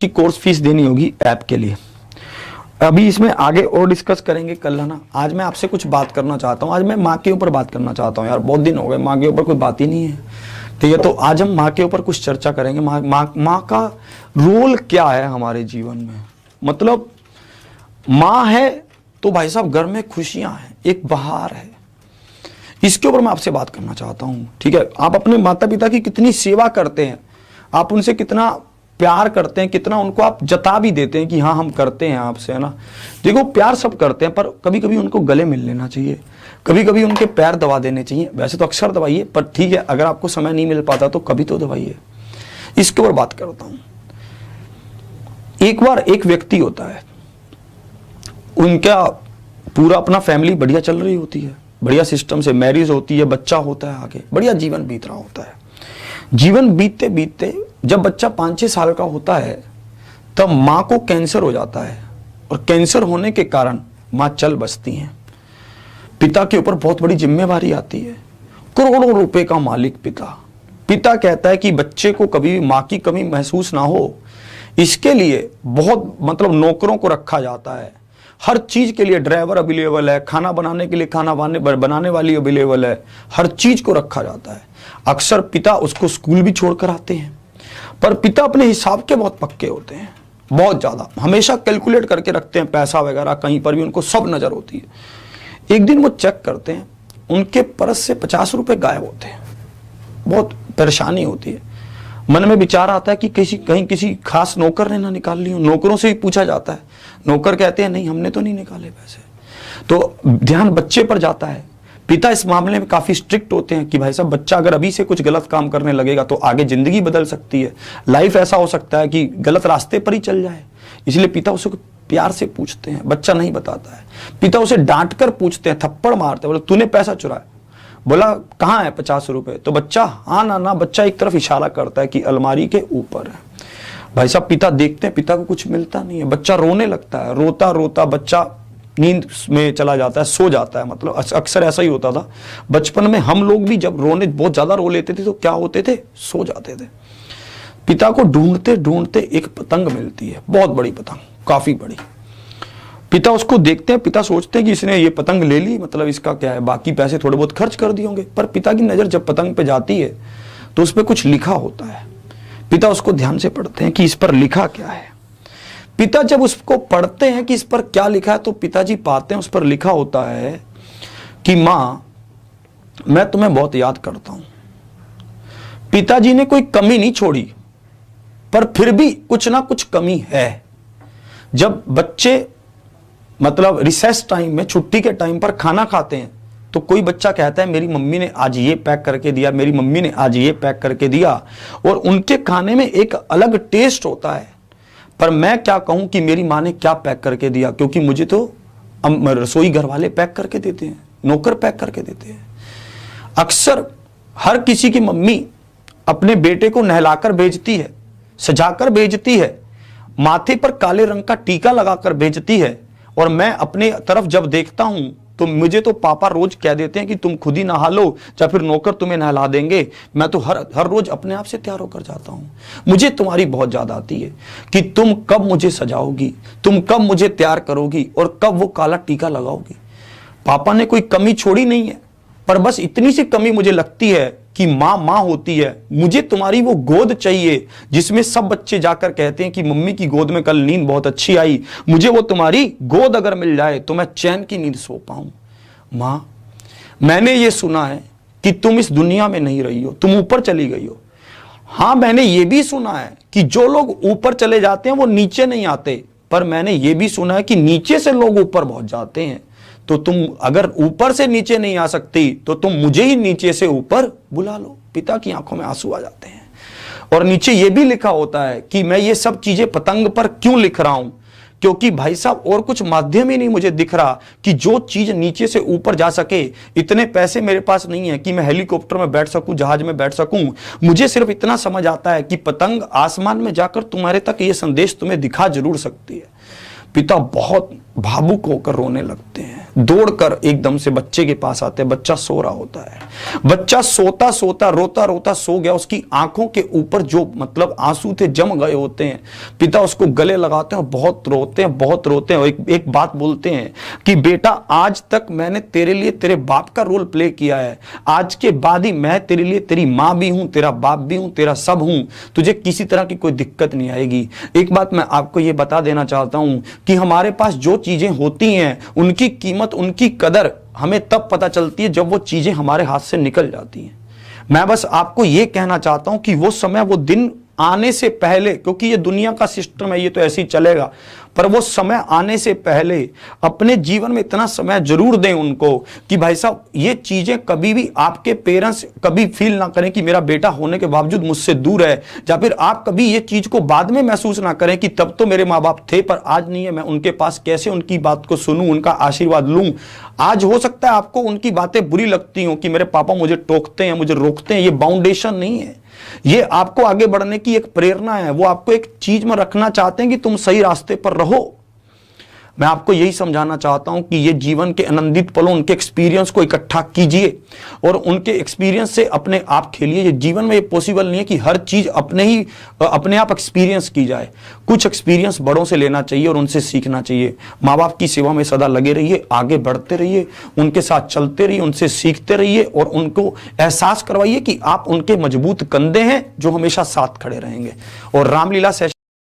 की course fees देनी होगी ऐप के लिए। अभी इसमें आगे और डिस्कस करेंगे कल, है ना। आज मैं आपसे कुछ बात करना चाहता हूँ। आज मैं माँ के ऊपर बात करना चाहता हूँ यार, बहुत दिन हो गए माँ के ऊपर कोई बात ही नहीं है, ठीक है। तो आज हम माँ के ऊपर कुछ चर्चा करेंगे। माँ का रोल क्या है हमारे जीवन में। मतलब माँ है तो भाई साहब घर में खुशियां हैं, एक बहार है। इसके ऊपर मैं आपसे बात करना चाहता हूँ, ठीक है। आप अपने माता पिता की कितनी सेवा करते हैं, आप उनसे कितना प्यार करते हैं, कितना उनको आप जता भी देते हैं कि हाँ हम करते हैं आपसे, है ना। देखो प्यार सब करते हैं, पर कभी कभी उनको गले मिल लेना चाहिए, कभी कभी उनके पैर दबा देने चाहिए। वैसे तो अक्सर दबाइए, पर ठीक है अगर आपको समय नहीं मिल पाता तो कभी तो दबाइए। इसके ऊपर बात करता हूं। एक बार एक व्यक्ति होता है, उनका पूरा अपना फैमिली बढ़िया चल रही होती है, बढ़िया सिस्टम से मैरिज होती है, बच्चा होता है, आगे बढ़िया जीवन बीत रहा होता है। जीवन बीतते बीतते जब बच्चा 5-6 साल का होता है तब माँ को कैंसर हो जाता है, और कैंसर होने के कारण माँ चल बसती हैं। पिता के ऊपर बहुत बड़ी जिम्मेवारी आती है, करोड़ों रुपए का मालिक पिता कहता है कि बच्चे को कभी माँ की कमी महसूस ना हो, इसके लिए बहुत मतलब नौकरों को रखा जाता है, हर चीज के लिए ड्राइवर अवेलेबल है, खाना बनाने के लिए खाना बनाने वाली अवेलेबल है, हर चीज को रखा जाता है। अक्सर पिता उसको स्कूल भी छोड़कर आते हैं, पर पिता अपने हिसाब के बहुत पक्के होते हैं, बहुत ज्यादा, हमेशा कैलकुलेट करके रखते हैं पैसा वगैरह, कहीं पर भी उनको सब नजर होती है। एक दिन वो चेक करते हैं, उनके पर्स से 50 रुपए गायब होते हैं। बहुत परेशानी होती है, मन में विचार आता है कि कहीं किसी खास नौकर ने ना निकाल ली हो। नौकरों से भी पूछा जाता है, नौकर कहते हैं नहीं हमने तो नहीं निकाले पैसे। तो ध्यान बच्चे पर जाता है। पिता इस मामले में काफी स्ट्रिक्ट होते हैं कि भाई साहब बच्चा अगर अभी से कुछ गलत काम करने लगेगा तो आगे जिंदगी बदल सकती है, लाइफ ऐसा हो सकता है कि गलत रास्ते पर ही चल जाए। इसलिए पिता उसे प्यार से पूछते हैं, बच्चा नहीं बताता है। पिता उसे डांट कर पूछते हैं, थप्पड़ मारते हैं, बोले तूने पैसा चुराया। बोला कहाँ है 50 रुपए? तो बच्चा हाँ ना, बच्चा एक तरफ इशारा करता है कि अलमारी के ऊपर है। भाई साहब पिता देखते हैं, पिता को कुछ मिलता नहीं है, बच्चा रोने लगता है। रोता रोता बच्चा नींद में चला जाता है, सो जाता है। मतलब अक्सर ऐसा ही होता था बचपन में। हम लोग भी जब रोने बहुत ज्यादा रो लेते थे तो क्या होते थे, सो जाते थे। पिता को ढूंढते ढूंढते एक पतंग मिलती है, बहुत बड़ी पतंग, काफी बड़ी। पिता उसको देखते हैं, पिता सोचते हैं कि इसने ये पतंग ले ली, मतलब इसका क्या है, बाकी पैसे थोड़े बहुत खर्च कर दिए होंगे। पर पिता की नजर जब पतंग पे जाती है तो उस पर कुछ लिखा होता है। पिता उसको ध्यान से पढ़ते हैं कि इस पर लिखा क्या है। पिता जब उसको पढ़ते हैं कि इस पर क्या लिखा है तो पिताजी पाते हैं उस पर लिखा होता है कि माँ मैं तुम्हें बहुत याद करता हूं। पिताजी ने कोई कमी नहीं छोड़ी, पर फिर भी कुछ ना कुछ कमी है। जब बच्चे मतलब रिसेस टाइम में, छुट्टी के टाइम पर खाना खाते हैं तो कोई बच्चा कहता है मेरी मम्मी ने आज ये पैक करके दिया, मेरी मम्मी ने आज ये पैक करके दिया, और उनके खाने में एक अलग टेस्ट होता है। पर मैं क्या कहूं कि मेरी माँ ने क्या पैक करके दिया, क्योंकि मुझे तो रसोई घर वाले पैक करके देते हैं, नौकर पैक करके देते हैं। अक्सर हर किसी की मम्मी अपने बेटे को नहलाकर भेजती है, सजाकर भेजती है, माथे पर काले रंग का टीका लगाकर भेजती है। और मैं अपने तरफ जब देखता हूं तो मुझे तो पापा रोज कह देते हैं कि तुम खुद ही नहा लो या फिर नौकर तुम्हें नहला देंगे। मैं तो हर रोज अपने आप से तैयार होकर जाता हूं। मुझे तुम्हारी बहुत याद आती है कि तुम कब मुझे सजाओगी, तुम कब मुझे तैयार करोगी और कब वो काला टीका लगाओगी। पापा ने कोई कमी छोड़ी नहीं है, पर बस इतनी सी कमी मुझे लगती है कि माँ होती है। मुझे तुम्हारी वो गोद चाहिए जिसमें सब बच्चे जाकर कहते हैं कि मम्मी की गोद में कल नींद बहुत अच्छी आई। मुझे वो तुम्हारी गोद अगर मिल जाए तो मैं चैन की नींद सो पाऊं। माँ मैंने ये सुना है कि तुम इस दुनिया में नहीं रही हो, तुम ऊपर चली गई हो। हाँ मैंने ये भी सुना है कि जो लोग ऊपर चले जाते हैं वो नीचे नहीं आते, पर मैंने ये भी सुना है कि नीचे से लोग ऊपर पहुंच जाते हैं। तो तुम अगर ऊपर से नीचे नहीं आ सकती तो तुम मुझे ही नीचे से ऊपर बुला लो। पिता की आंखों में आंसू आ जाते हैं। और नीचे यह भी लिखा होता है कि मैं ये सब चीजें पतंग पर क्यों लिख रहा हूं, क्योंकि भाई साहब और कुछ माध्यम ही नहीं मुझे दिख रहा कि जो चीज नीचे से ऊपर जा सके। इतने पैसे मेरे पास नहीं है कि मैं हेलीकॉप्टर में बैठ सकूं, जहाज में बैठ सकूं। मुझे सिर्फ इतना समझ आता है कि पतंग आसमान में जाकर तुम्हारे तक ये संदेश तुम्हें दिखा जरूर सकती है। पिता बहुत भावुक होकर रोने लगते हैं। दौड़कर एकदम से बच्चे के पास आते हैं। बच्चा सो रहा होता है, बच्चा सोता सोता रोता रोता सो गया, उसकी आंखों के ऊपर जो मतलब आंसू थे जम गए होते हैं। पिता उसको गले लगाते हैं और बहुत रोते हैं, बहुत रोते हैं और एक बात बोलते हैं कि बेटा आज तक मैंने तेरे लिए तेरे बाप का रोल प्ले किया है, आज के बाद ही मैं तेरे लिए तेरी मां भी हूं, तेरा बाप भी हूं, तेरा सब हूं, तुझे किसी तरह की कोई दिक्कत नहीं आएगी। एक बात मैं आपको यह बता देना चाहता हूं कि हमारे पास जो चीजें होती हैं उनकी कीमत, उनकी कदर हमें तब पता चलती है जब वो चीजें हमारे हाथ से निकल जाती हैं। मैं बस आपको यह कहना चाहता हूं कि वो समय, वो दिन आने से पहले, क्योंकि ये दुनिया का सिस्टम है, ये तो ऐसे ही चलेगा, पर वो समय आने से पहले अपने जीवन में इतना समय जरूर दें उनको कि भाई साहब ये चीजें कभी भी आपके पेरेंट्स कभी फील ना करें कि मेरा बेटा होने के बावजूद मुझसे दूर है, या फिर आप कभी ये चीज को बाद में महसूस ना करें कि तब तो मेरे माँ बाप थे पर आज नहीं है, मैं उनके पास कैसे उनकी बात को सुनूं, उनका आशीर्वाद लूं। आज हो सकता है आपको उनकी बातें बुरी लगती हो कि मेरे पापा मुझे टोकते हैं, मुझे रोकते हैं, ये बाउंडेशन नहीं है, ये आपको आगे बढ़ने की एक प्रेरणा है। वो आपको एक चीज में रखना चाहते हैं कि तुम सही रास्ते पर रहो। मैं आपको यही समझाना चाहता हूं कि ये जीवन के आनंदित पलों, उनके एक्सपीरियंस को इकट्ठा कीजिए और उनके एक्सपीरियंस से अपने आप खेलिए। ये जीवन में ये पॉसिबल नहीं है कि हर चीज अपने आप एक्सपीरियंस की जाए। कुछ एक्सपीरियंस बड़ों से लेना चाहिए और उनसे सीखना चाहिए। माँ बाप की सेवा में सदा लगे रहिए, आगे बढ़ते रहिए, उनके साथ चलते रहिए, उनसे सीखते रहिए और उनको एहसास करवाइए कि आप उनके मजबूत कंधे हैं जो हमेशा साथ खड़े रहेंगे। और रामलीला सेशन